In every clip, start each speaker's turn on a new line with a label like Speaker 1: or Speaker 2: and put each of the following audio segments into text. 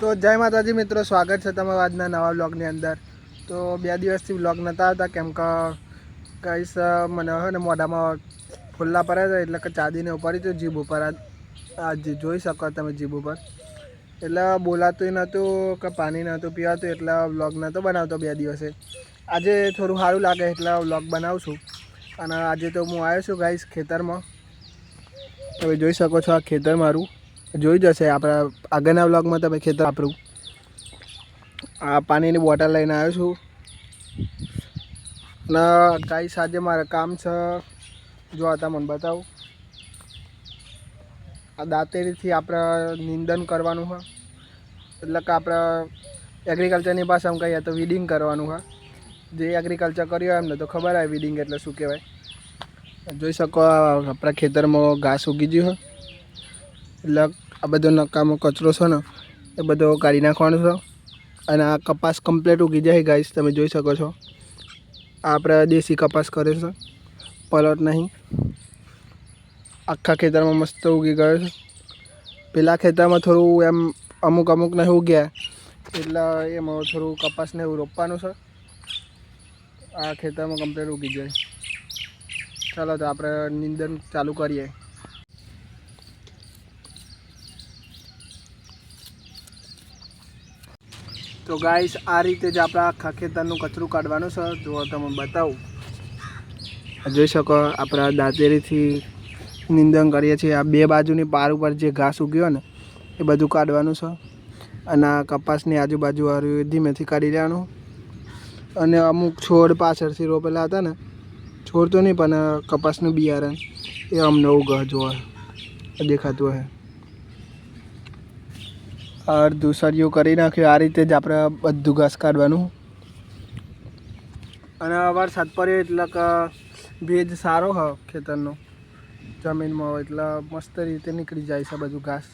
Speaker 1: તો જય માતાજી મિત્રો, સ્વાગત છે તમારા આજના નવા વ્લોગની અંદર। તો 2 દિવસથી વ્લોગ નહોતા આવતા કેમ કે કઈશ મને હોય ને મોઢામાં ફુલ્લા પડ્યા હતા, એટલે કે ચાદીને ઉપાડી હતું જીભ ઉપર। આ જોઈ શકો તમે જીભ ઉપર, એટલે બોલાતું નહોતું કે પાણી નહોતું પીવાતું, એટલે વ્લોગ નહોતો બનાવતો 2 દિવસે। આજે થોડું સારું લાગે એટલે વ્લોગ બનાવું છું। અને આજે તો હું આવ્યો છું ગાઈસ ખેતરમાં। તમે જોઈ શકો છો આ ખેતર મારું, જોઈ જશે આપણા આગળના વ્લોગમાં તમે ખેતર આપણું। આ પાણીની બોટલ લઈને આવ્યો છું અને ગાઈસ આજે મારે કામ છે, જો આ તમને બતાવું। આ દાંતેડીથી આપણે નિંદન કરવાનું છે, એટલે કે આપણે એગ્રીકલ્ચરની ભાષામાં કહીએ તો વીડિંગ કરવાનું છે। જે એગ્રીકલ્ચર કર્યું હોય એમને તો ખબર હોય વીડિંગ એટલે શું કહેવાય। જોઈ શકો આપણા ખેતરમાં ઘાસ ઉગી ગયું છે, એટલે આ બધો નકામો કચરો છે ને એ બધો કાઢી નાખવાનો છે। અને આ કપાસ કમ્પ્લીટ ઉગી જાય ગાઈસ, તમે જોઈ શકો છો। આ આપણે દેશી કપાસ કરે છે, પલટ નહીં। આખા ખેતરમાં મસ્ત ઉગી ગયો છે। પેલા ખેતરમાં થોડું એમ અમુક નહીં ઉગ્યા, એટલે એમાં થોડું કપાસને એવું રોપવાનું છે। આ ખેતરમાં કમ્પ્લીટ ઉગી જાય। ચાલો તો આપણે નિંદન ચાલુ કરીએ। તો ગાઈસ આ રીતે જ આપણા આખા ખેતરનું કચરું કાઢવાનું છે, જો તમે બતાવું। જોઈ શકો આપણા દાંતેરીથી નિંદન કરીએ છીએ। આ 2 બાજુની પાર ઉપર જે ઘાસ ઉગ્યો ને એ બધું કાઢવાનું છે। અને આ કપાસની આજુબાજુ વાળું ધીમેથી કાઢી લેવાનું। અને અમુક છોડ પાછળથી રોપેલા હતા ને, છોડ તો નહીં પણ કપાસનું બિયારણ એ અમને ઉગા જોવા દેખાતું હશે। અડધું સળિયું કરી નાખ્યું। આ રીતે જ આપણે બધું ઘાસ કાઢવાનું। અને વરસાદ પડ્યો એટલે કે ભેજ સારો હોય ખેતરનો જમીનમાં હોય, એટલે મસ્ત રીતે નીકળી જાય છે બધું ઘાસ,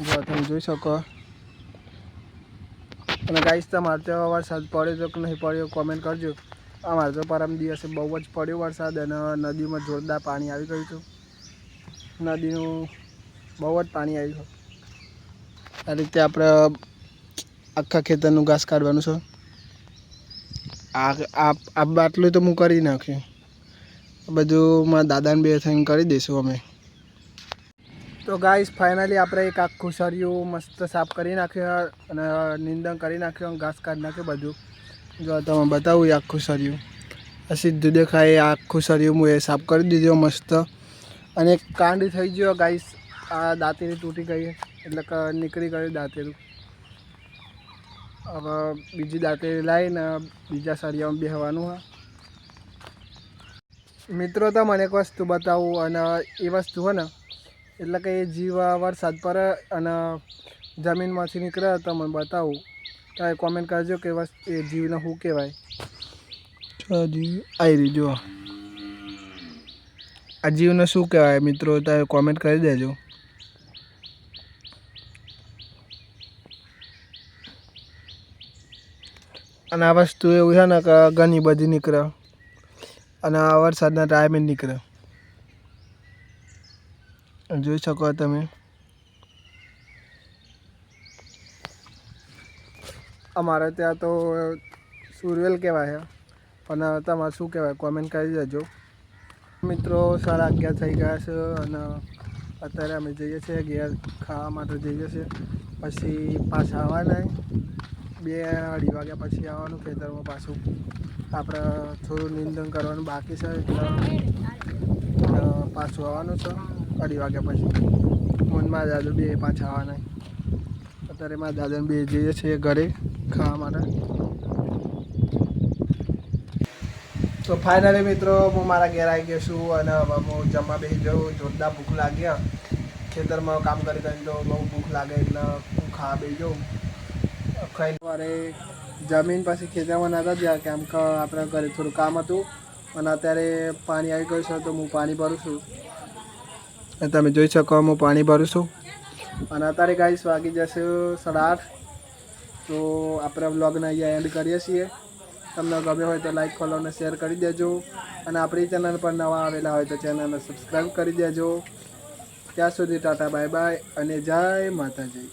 Speaker 1: જો તમે જોઈ શકો। અને ગાઈસ તમારે તો વરસાદ પડ્યો તો નહીં પડ્યો કોમેન્ટ કરજો। અમારે તો પરમ દિવસે બહુ જ પડ્યો વરસાદ, અને નદીમાં જોરદાર પાણી આવી ગયું હતું। નદીનું બહુ જ પાણી આવ્યું છે। આ રીતે આપણે આખા ખેતરનું ઘાસ કાઢવાનું છે। આ બાટલું તો હું કરી નાખ્યું, બધું મારા દાદાને 2 થઈને કરી દઈશું અમે। તો ગાઈસ ફાઇનલી આપણે એક આખું સળિયું મસ્ત સાફ કરી નાખ્યું અને નિંદન કરી નાખ્યું, ઘાસ કાઢી નાખ્યું બધું। જો તમે બતાવું એ આખું સળિયું આ સીધું દેખાય, એ આખું સળિયું હું એ સાફ કરી દીધું મસ્ત। અને એક કાંડ થઈ ગયો ગાઈસ, આ દાંતેરી તૂટી ગઈ એટલે કે નીકળી ગયું દાંતેરું। હવે બીજી દાંતેરી લાવીને બીજા સળિયામાં બેસવાનું છે। મિત્રો તો મને એક વસ્તુ બતાવું, અને એ વસ્તુ હોય ને એટલે કે એ જીવ વરસાદ પર અને જમીનમાંથી નીકળે તો મને બતાવું, તો એ કોમેન્ટ કરજો કે એ જીવને શું કહેવાય। આવી રહી જુઓ, આ જીવને શું કહેવાય મિત્રો, તો કોમેન્ટ કરી દેજો। અને આ વસ્તુ એવું છે ને કે ઘણી બધી નીકળે, અને આ વરસાદના ટાઈમે નીકળે, જોઈ શકો તમે। અમારે ત્યાં તો સુરવેલ કહેવાય છે, પણ તમારે શું કહેવાય કોમેન્ટ કરી દેજો। મિત્રો 11:30 થઈ ગયા છે અને અત્યારે અમે જઈએ છીએ ઘેર, ખાવા માટે જઈએ છીએ। પછી પાછા આવવાના 2-2:30 વાગ્યા પછી આવવાનું ખેતરમાં પાછું। આપણે થોડું નિંદન કરવાનું બાકી છે, એટલે પાછું આવવાનું છે 2:30 વાગ્યા પછી। મનમાં દાદુ 2 પાછા આવવાના। અત્યારે મારા દાદાને 2 જઈએ છીએ ઘરે ખાવા માટે। તો ફાઇનલી મિત્રો હું મારા ઘેર આવી ગયો છું, અને હવે હું જમવા બેસી જાઉં। જોરદાર ભૂખ લાગી, ખેતરમાં કામ કરી કરીને તો બહુ ભૂખ લાગે, એટલે હું ખાવા બેસી જાઉં। ખાઈ સવારે જમીન પછી ખેતરમાં નહોતા ગયા કેમ કે આપણા ઘરે થોડું કામ હતું, અને અત્યારે પાણી આવી ગયું છે તો હું પાણી ભરું છું। તમે જોઈ શકો હું પાણી ભરું છું। અને અત્યારે ગાઈસ વાગી જશે 8:30। તો આપણે વ્લોગને અહીંયા એન્ડ કરીએ છીએ। તમને ગમ્યો હોય તો લાઈક, ફોલો અને શેર કરી દેજો, અને આપણી ચેનલ પર નવા આવેલા હોય તો ચેનલને સબસ્ક્રાઈબ કરી દેજો। ત્યાં સુધી ટાટા બાય બાય અને જય માતાજી।